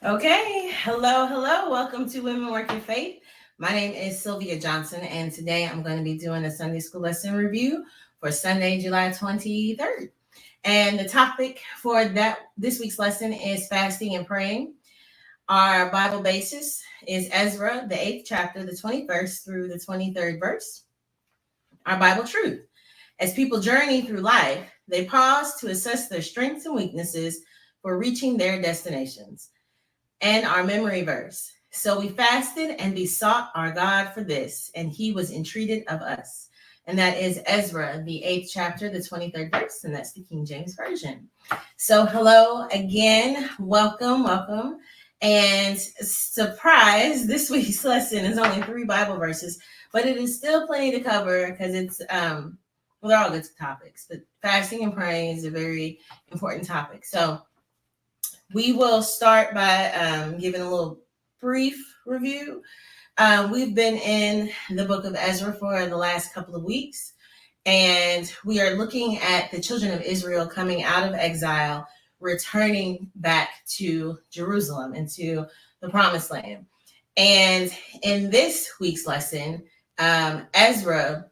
Okay, hello. Welcome to Women Working Faith. My name is Sylvia Johnson, and today I'm going to be doing a Sunday School Lesson review for Sunday, July 23rd. And the topic for this week's lesson is fasting and praying. Our Bible basis is Ezra, the 8th chapter, the 21st through the 23rd verse. Our Bible truth: as people journey through life, they pause to assess their strengths and weaknesses for reaching their destinations. And our memory verse: so we fasted and besought our God for this, and he was entreated of us. And that is Ezra, the 8th chapter, the 23rd verse, and that's the King James Version. So hello again, welcome. And surprise, this week's lesson is only 3 Bible verses, but it is still plenty to cover because it's, they're all good topics, but fasting and praying is a very important topic. So we will start by giving a little brief review. We've been in the book of Ezra for the last couple of weeks, and we are looking at the children of Israel coming out of exile, returning back to Jerusalem, into the promised land. And in this week's lesson, Ezra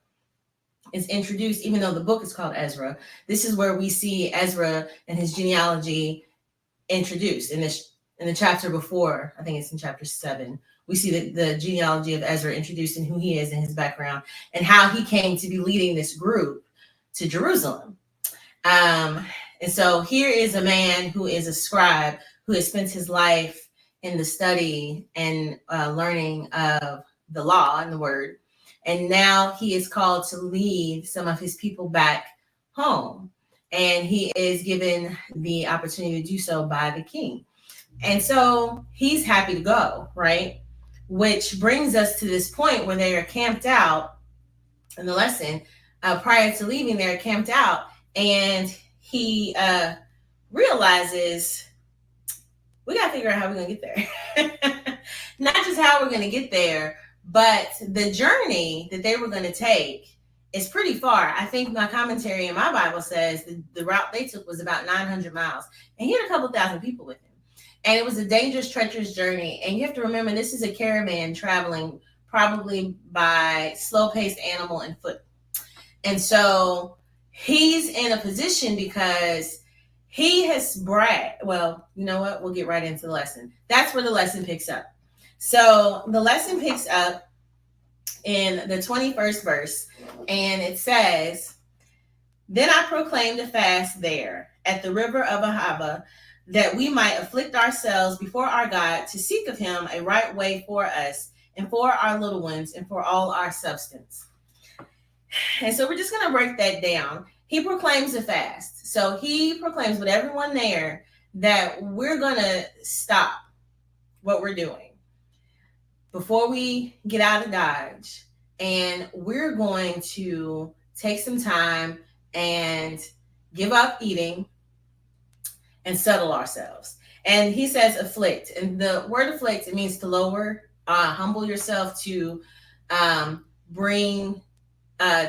is introduced, even though the book is called Ezra. This is where we see Ezra and his genealogy introduced in the chapter before. I think it's in chapter 7. We see the genealogy of Ezra introduced and who he is and his background and how he came to be leading this group to Jerusalem. And so here is a man who is a scribe who has spent his life in the study and learning of the law and the word. And now he is called to lead some of his people back home. And he is given the opportunity to do so by the king. And so he's happy to go, right? Which brings us to this point where they are camped out in the lesson. Prior to leaving, they're camped out. And he realizes, we got to figure out how we're going to get there. Not just how we're going to get there, but the journey that they were going to take is pretty far. I think my commentary in my Bible says the route they took was about 900 miles. And he had a couple thousand people with him. And it was a dangerous, treacherous journey. And you have to remember, this is a caravan traveling probably by slow-paced animal and foot. And so he's in a position because he has bragged. Well, you know what? We'll get right into the lesson. That's where the lesson picks up. So the lesson picks up in the 21st verse, and it says, then I proclaimed a fast there at the river of Ahava, that we might afflict ourselves before our God, to seek of him a right way for us and for our little ones and for all our substance. And so we're just going to break that down. He proclaims a fast. So he proclaims with everyone there that we're going to stop what we're doing before we get out of Dodge, and we're going to take some time and give up eating and settle ourselves. And he says afflict, and the word afflict, it means to lower, humble yourself, to bring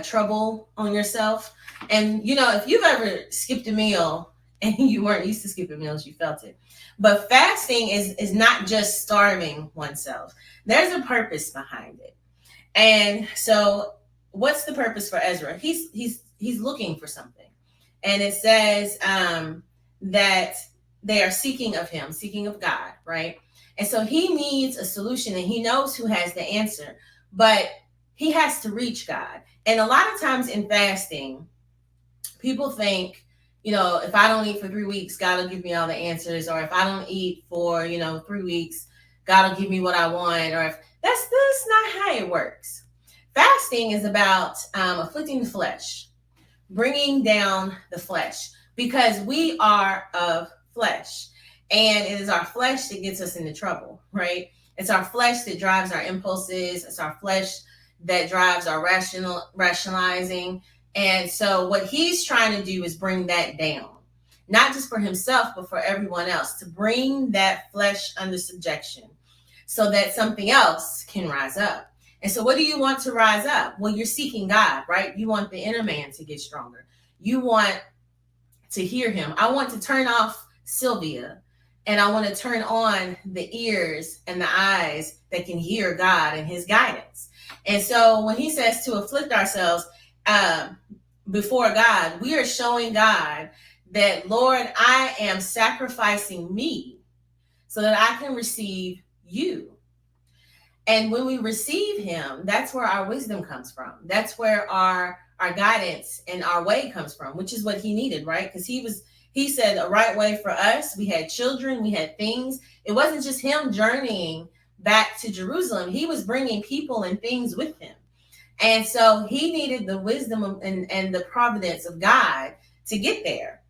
trouble on yourself. And you know, if you've ever skipped a meal and you weren't used to skipping meals, you felt it. But fasting is not just starving oneself. There's a purpose behind it. And so what's the purpose for Ezra? He's looking for something. And it says that they are seeking of him, seeking of God, right? And so he needs a solution, and he knows who has the answer, but he has to reach God. And a lot of times in fasting, people think, you know, if I don't eat for 3 weeks, God will give me all the answers. Or if I don't eat for, 3 weeks, God will give me what I want. Or if that's not how it works. Fasting is about afflicting the flesh, bringing down the flesh, because we are of flesh. And it is our flesh that gets us into trouble, right? It's our flesh that drives our impulses. It's our flesh that drives our rationalizing. And so what he's trying to do is bring that down, not just for himself, but for everyone else, to bring that flesh under subjection so that something else can rise up. And so what do you want to rise up? Well, you're seeking God, right? You want the inner man to get stronger. You want to hear him. I want to turn off Sylvia And I want to turn on the ears and the eyes that can hear God and his guidance. And so when he says to afflict ourselves before God, we are showing God that, Lord, I am sacrificing me so that I can receive you. And when we receive him, that's where our wisdom comes from. That's where our guidance and our way comes from, which is what he needed, right? Because he said a right way for us. We had children, we had things. It wasn't just him journeying back to Jerusalem. He was bringing people and things with him. And so he needed the wisdom and the providence of God to get there.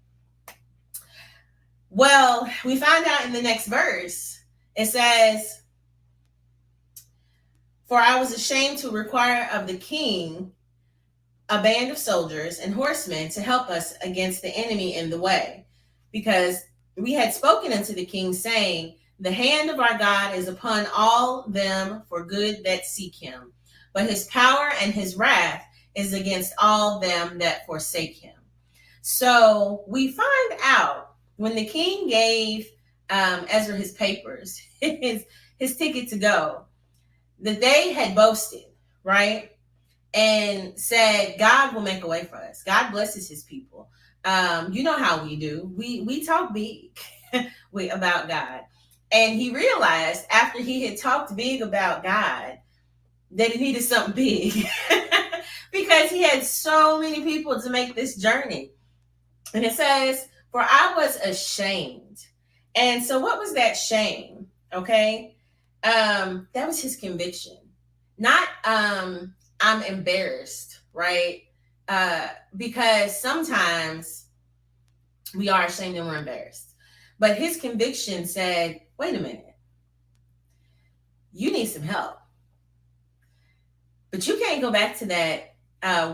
Well, we find out in the next verse, it says, for I was ashamed to require of the king a band of soldiers and horsemen to help us against the enemy in the way, because we had spoken unto the king, saying, the hand of our God is upon all them for good that seek him, but his power and his wrath is against all them that forsake him. So we find out when the king gave Ezra his papers, his ticket to go, that they had boasted, right? And said, God will make a way for us. God blesses his people. You know how we do. We talk big about God. And he realized after he had talked big about God that he needed something big because he had so many people to make this journey. And it says, for I was ashamed. And so what was that shame? Okay. That was his conviction. Not I'm embarrassed, right? Because sometimes we are ashamed and we're embarrassed. But his conviction said, wait a minute, you need some help. But you can't go back to that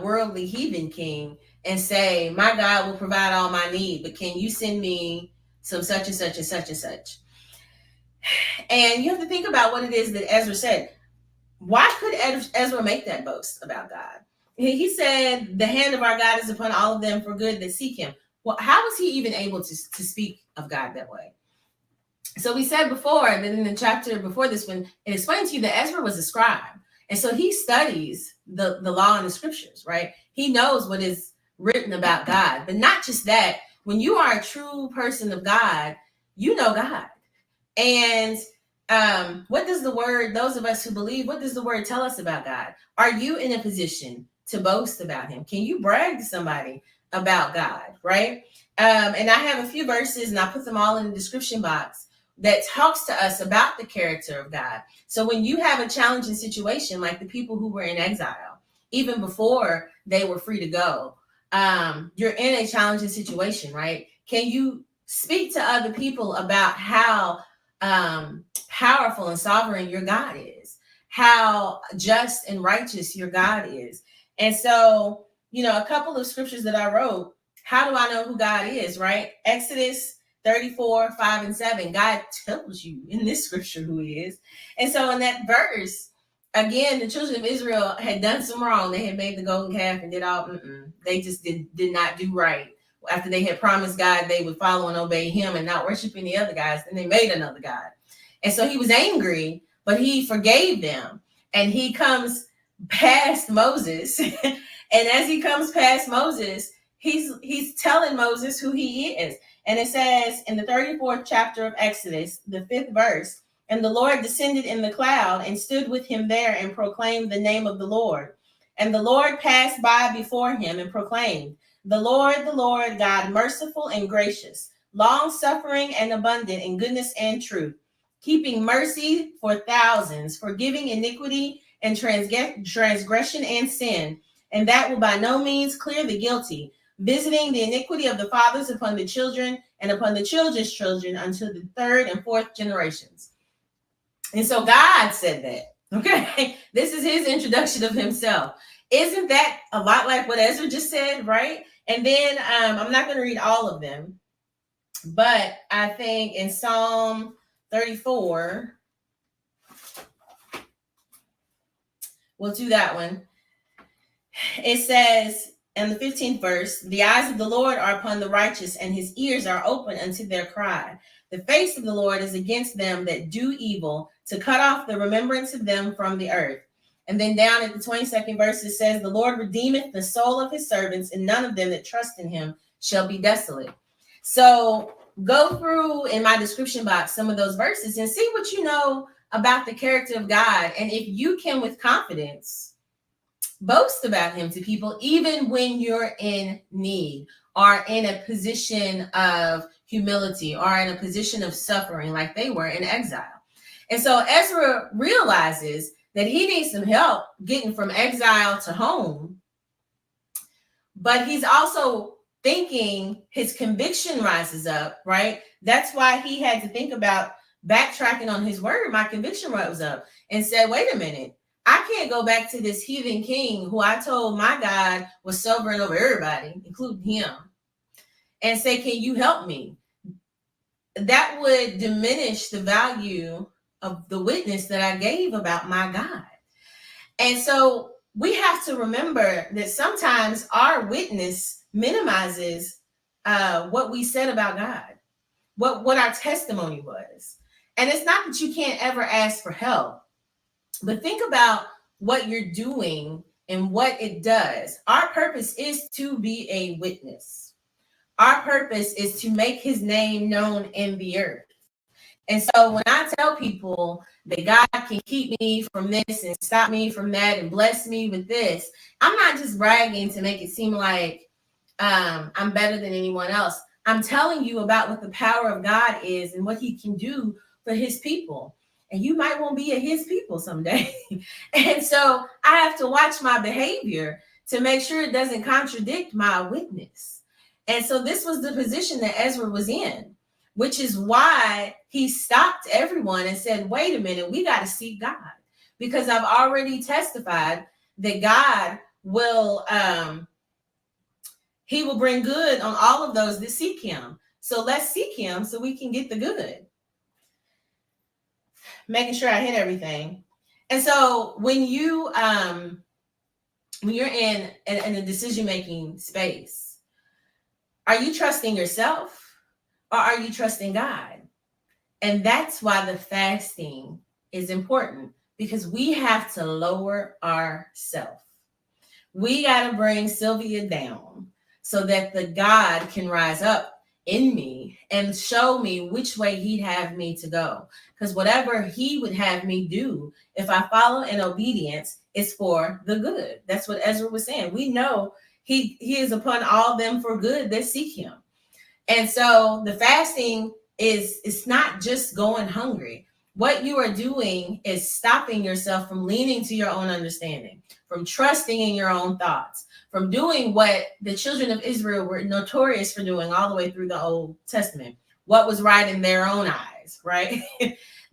worldly heathen king and say, my God will provide all my need, but can you send me some such and such and such and such? And you have to think about what it is that Ezra said. Why could Ezra make that boast about God? He said, the hand of our God is upon all of them for good that seek him. Well, how was he even able to speak of God that way? So we said before that in the chapter before this one, it explained to you that Ezra was a scribe. And so he studies the law and the scriptures, right? He knows what is written about God. But not just that, when you are a true person of God, you know God. And what does the word, those of us who believe, what does the word tell us about God? Are you in a position to boast about him? Can you brag to somebody about God, right? And I have a few verses, and I put them all in the description box, that talks to us about the character of God. So when you have a challenging situation, like the people who were in exile, even before they were free to go, you're in a challenging situation, right? Can you speak to other people about how powerful and sovereign your God is, how just and righteous your God is? And so, a couple of scriptures that I wrote, how do I know who God is, right? Exodus 34, 5 and 7, God tells you in this scripture who he is. And so in that verse, again, the children of Israel had done some wrong. They had made the golden calf and did all, they just did not do right. After they had promised God they would follow and obey him and not worship any other gods, then they made another God. And so he was angry, but he forgave them. And he comes past Moses. And as he comes past Moses, he's telling Moses who he is. And it says in the 34th chapter of Exodus, the 5th verse, and the Lord descended in the cloud and stood with him there and proclaimed the name of the Lord. And the Lord passed by before him and proclaimed, the Lord God, merciful and gracious, long-suffering and abundant in goodness and truth, keeping mercy for thousands, forgiving iniquity and transgression and sin, and that will by no means clear the guilty, visiting the iniquity of the fathers upon the children and upon the children's children until the 3rd and 4th generations. And so God said that, okay? This is his introduction of himself. Isn't that a lot like what Ezra just said, right? And then I'm not going to read all of them, but I think in Psalm 34, we'll do that one. It says in the 15th verse, the eyes of the Lord are upon the righteous, and his ears are open unto their cry. The face of the Lord is against them that do evil, to cut off the remembrance of them from the earth. And then down at the 22nd verse, it says, the Lord redeemeth the soul of his servants, and none of them that trust in him shall be desolate. So go through in my description box some of those verses and see what you know about the character of God. And if you can, with confidence, boast about him to people, even when you're in need or in a position of humility or in a position of suffering like they were in exile. And so Ezra realizes that he needs some help getting from exile to home, but he's also thinking his conviction rises up, right? That's why he had to think about backtracking on his word. My conviction rose up and said, wait a minute, I can't go back to this heathen king who I told my God was sovereign over everybody, including him, and say, can you help me? That would diminish the value of the witness that I gave about my God. And so we have to remember that sometimes our witness minimizes what we said about God, what our testimony was. And it's not that you can't ever ask for help, but think about what you're doing and what it does. Our purpose is to be a witness. Our purpose is to make his name known in the earth. And so when I tell people that God can keep me from this and stop me from that and bless me with this, I'm not just bragging to make it seem like I'm better than anyone else. I'm telling you about what the power of God is and what he can do for his people. And you might want to be at his people someday. And so I have to watch my behavior to make sure it doesn't contradict my witness. And so this was the position that Ezra was in, which is why he stopped everyone and said, wait a minute, we got to seek God, because I've already testified that God will, he will bring good on all of those that seek him. So let's seek him so we can get the good. Making sure I hit everything. And so when you're in a decision-making space, are you trusting yourself or are you trusting God? And that's why the fasting is important, because we have to lower ourselves. We got to bring Sylvia down so that the God can rise up in me and show me which way he'd have me to go. Because whatever he would have me do, if I follow in obedience, is for the good. That's what Ezra was saying. We know he is upon all them for good that seek him. And so the fasting is not just going hungry. What you are doing is stopping yourself from leaning to your own understanding, from trusting in your own thoughts, from doing what the children of Israel were notorious for doing all the way through the Old Testament, what was right in their own eyes, right?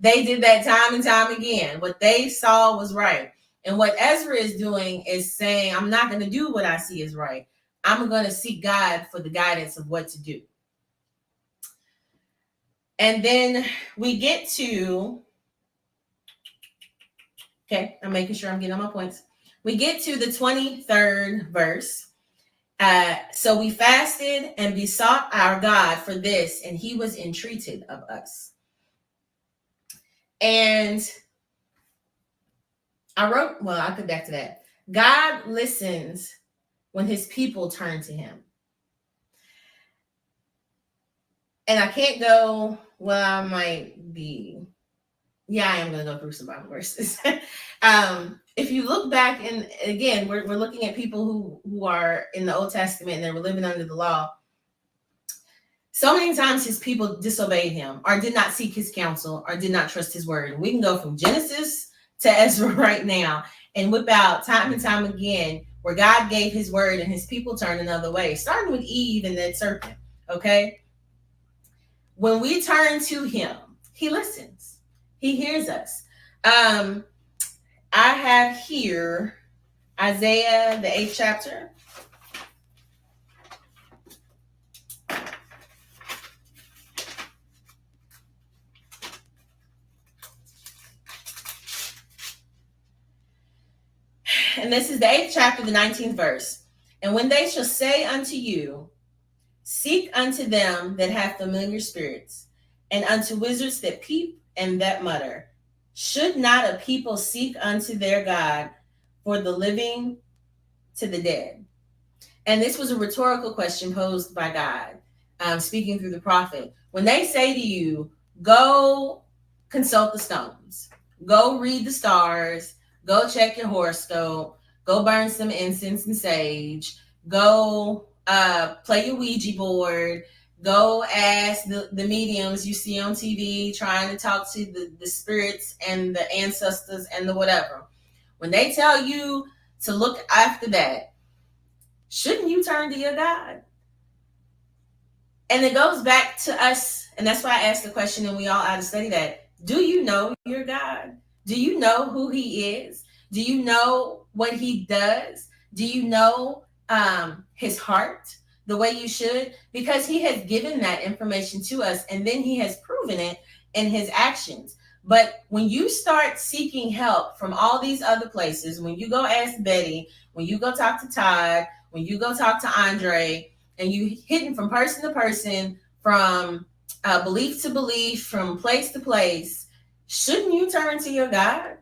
They did that time and time again. What they saw was right. And what Ezra is doing is saying, I'm not going to do what I see is right. I'm going to seek God for the guidance of what to do. And then we get to, okay, I'm making sure I'm getting all my points. We get to the 23rd verse. So we fasted and besought our God for this, and he was entreated of us. And I'll come back to that. God listens when his people turn to him. And I can't go, I might be, I am going to go through some Bible verses. If you look back, and again, we're looking at people who are in the Old Testament and they were living under the law. So many times his people disobeyed him or did not seek his counsel or did not trust his word. And we can go from Genesis to Ezra right now and whip out time and time again where God gave his word and his people turned another way, starting with Eve and that serpent, okay? When we turn to him, he listens. He hears us. I have here Isaiah, the 8th chapter. And this is the 8th chapter, the 19th verse. And when they shall say unto you, seek unto them that have familiar spirits, and unto wizards that peep and that mutter. Should not a people seek unto their God for the living to the dead? And this was a rhetorical question posed by God, speaking through the prophet. When they say to you, go consult the stones, go read the stars, go check your horoscope, go burn some incense and sage, go play your Ouija board, go ask the mediums you see on TV trying to talk to the spirits and the ancestors and the whatever. When they tell you to look after that, shouldn't you turn to your God? And it goes back to us, and that's why I asked the question, and we all ought to study that. Do you know your God? Do you know who he is? Do you know what he does? Do you know his heart the way you should? Because he has given that information to us, and then he has proven it in his actions. But when you start seeking help from all these other places, when you go ask Betty, when you go talk to Todd, when you go talk to Andre, and you hitting from person to person, from belief to belief, from place to place, shouldn't you turn to your God?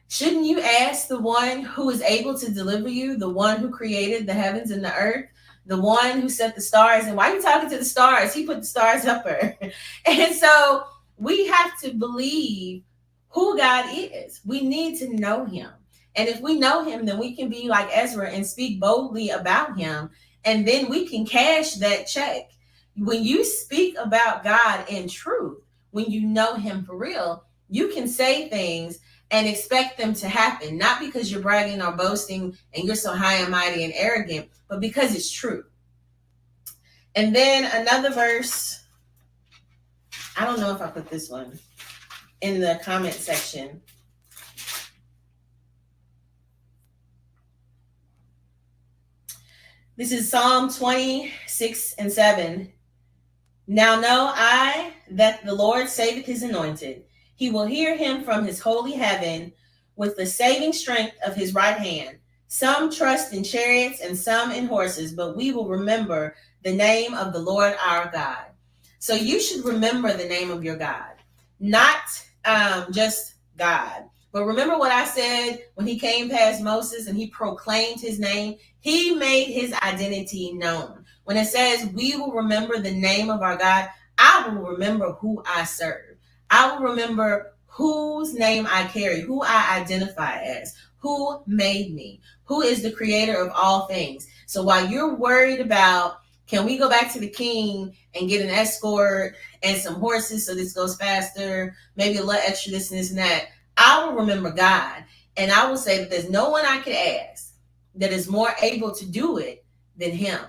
Shouldn't you ask the one who is able to deliver you, the one who created the heavens and the earth, the one who set the stars? And why are you talking to the stars? He put the stars up there. And so we have to believe who God is. We need to know him. And if we know him, then we can be like Ezra and speak boldly about him. And then we can cash that check. When you speak about God in truth, when you know him for real, you can say things and expect them to happen, not because you're bragging or boasting and you're so high and mighty and arrogant, but because it's true. And then another verse, I don't know if I put this one in the comment section. This is Psalm 26:7. Now know I that the Lord saveth his anointed. He will hear him from his holy heaven with the saving strength of his right hand. Some trust in chariots and some in horses, but we will remember the name of the Lord our God. So you should remember the name of your God, not just God. But remember what I said when he came past Moses and he proclaimed his name, he made his identity known. When it says we will remember the name of our God, I will remember who I serve. I will remember whose name I carry, who I identify as, who made me, who is the creator of all things. So while you're worried about, can we go back to the king and get an escort and some horses so this goes faster, maybe a little extra this and this and that, I will remember God. And I will say that there's no one I could ask that is more able to do it than him.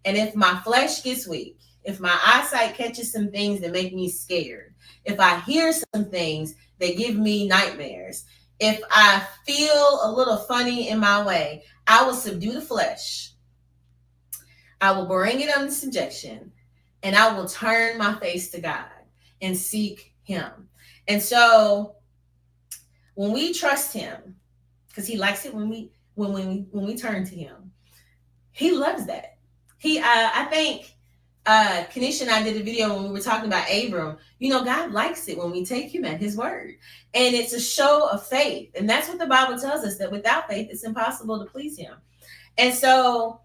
And if my flesh gets weak, if my eyesight catches some things that make me scared, if I hear some things that give me nightmares, if I feel a little funny in my way, I will subdue the flesh. I will bring it under subjection, and I will turn my face to God and seek him. And so when we trust him, because he likes it when we turn to him, he loves that. I think Kanisha and I did a video when we were talking about Abram. You know, God likes it when we take him at his word. And it's a show of faith. And that's what the Bible tells us, that without faith, it's impossible to please him. And so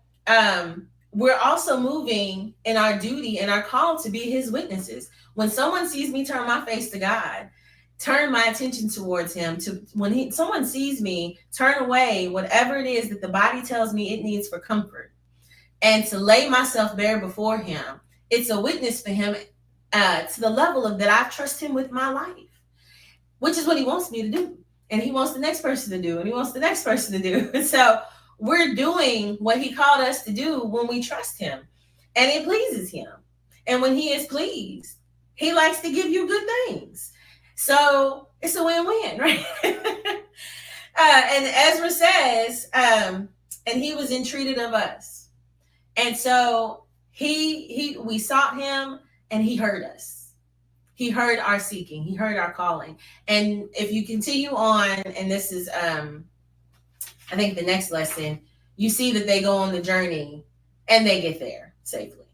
we're also moving in our duty and our call to be his witnesses. When someone sees me turn my face to God, turn my attention towards him, someone sees me turn away whatever it is that the body tells me it needs for comfort, and to lay myself bare before him, it's a witness for him to the level of that I trust him with my life, which is what he wants me to do. And he wants the next person to do, and he wants the next person to do. And so we're doing what he called us to do when we trust him, and it pleases him. And when he is pleased, he likes to give you good things. So it's a win-win, right? And Ezra says, and he was entreated of us. And so we sought him, and he heard us. He heard our seeking. He heard our calling. And if you continue on, and this is, I think, the next lesson, you see that they go on the journey and they get there safely.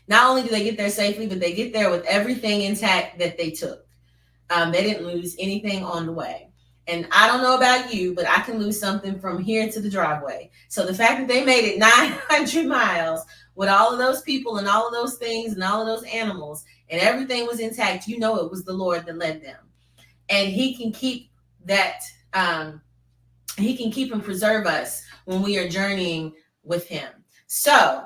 Not only do they get there safely, but they get there with everything intact that they took. They didn't lose anything on the way. And I don't know about you, but I can lose something from here to the driveway. So the fact that they made it 900 miles with all of those people and all of those things and all of those animals and everything was intact, you know it was the Lord that led them. And he can keep that, he can keep and preserve us when we are journeying with him. So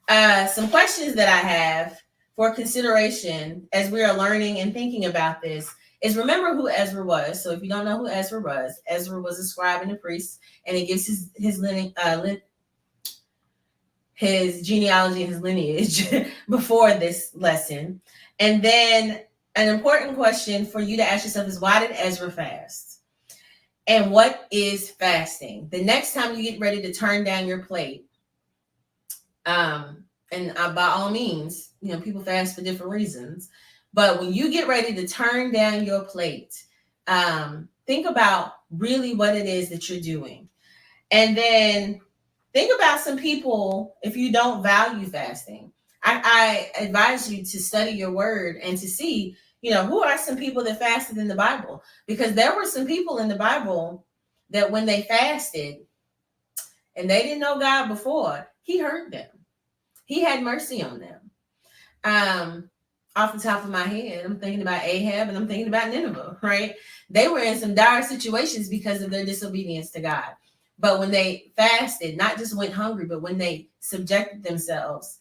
some questions that I have for consideration as we are learning and thinking about this is, remember who Ezra was. So if you don't know who Ezra was a scribe and a priest, and it gives his genealogy and his lineage before this lesson. And then an important question for you to ask yourself is, why did Ezra fast? And what is fasting? The next time you get ready to turn down your plate, and by all means, people fast for different reasons. But when you get ready to turn down your plate, think about really what it is that you're doing. And then think about some people, if you don't value fasting. I advise you to study your word and to see, who are some people that fasted in the Bible? Because there were some people in the Bible that when they fasted and they didn't know God before, he heard them. He had mercy on them. Off the top of my head, I'm thinking about Ahab and I'm thinking about Nineveh, right? They were in some dire situations because of their disobedience to God. But when they fasted, not just went hungry, but when they subjected themselves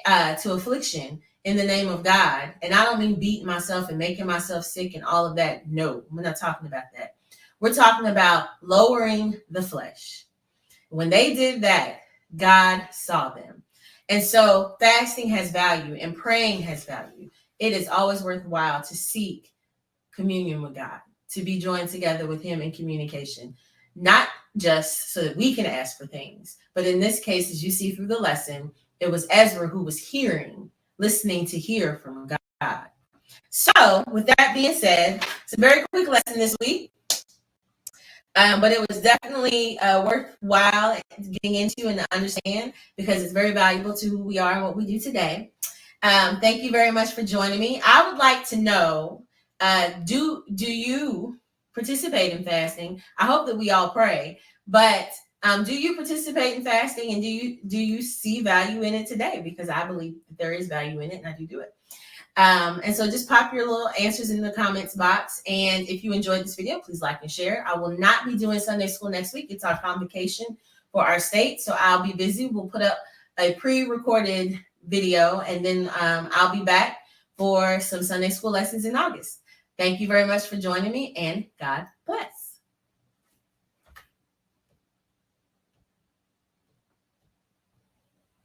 to affliction in the name of God, and I don't mean beating myself and making myself sick and all of that. No, we're not talking about that. We're talking about lowering the flesh. When they did that, God saw them. And so fasting has value and praying has value. It is always worthwhile to seek communion with God, to be joined together with him in communication, not just so that we can ask for things. But in this case, as you see through the lesson, it was Ezra who was listening to hear from God. So with that being said, it's a very quick lesson this week. But it was definitely worthwhile getting into and to understand, because it's very valuable to who we are and what we do today. Thank you very much for joining me. I would like to know, do you participate in fasting? I hope that we all pray, but do you participate in fasting, and do you see value in it today? Because I believe that there is value in it, and I do it. And so just pop your little answers in the comments box. And if you enjoyed this video, please like and share. I will not be doing Sunday school next week. It's our convocation for our state. So I'll be busy. We'll put up a pre-recorded video, and then I'll be back for some Sunday school lessons in August. Thank you very much for joining me, and God bless.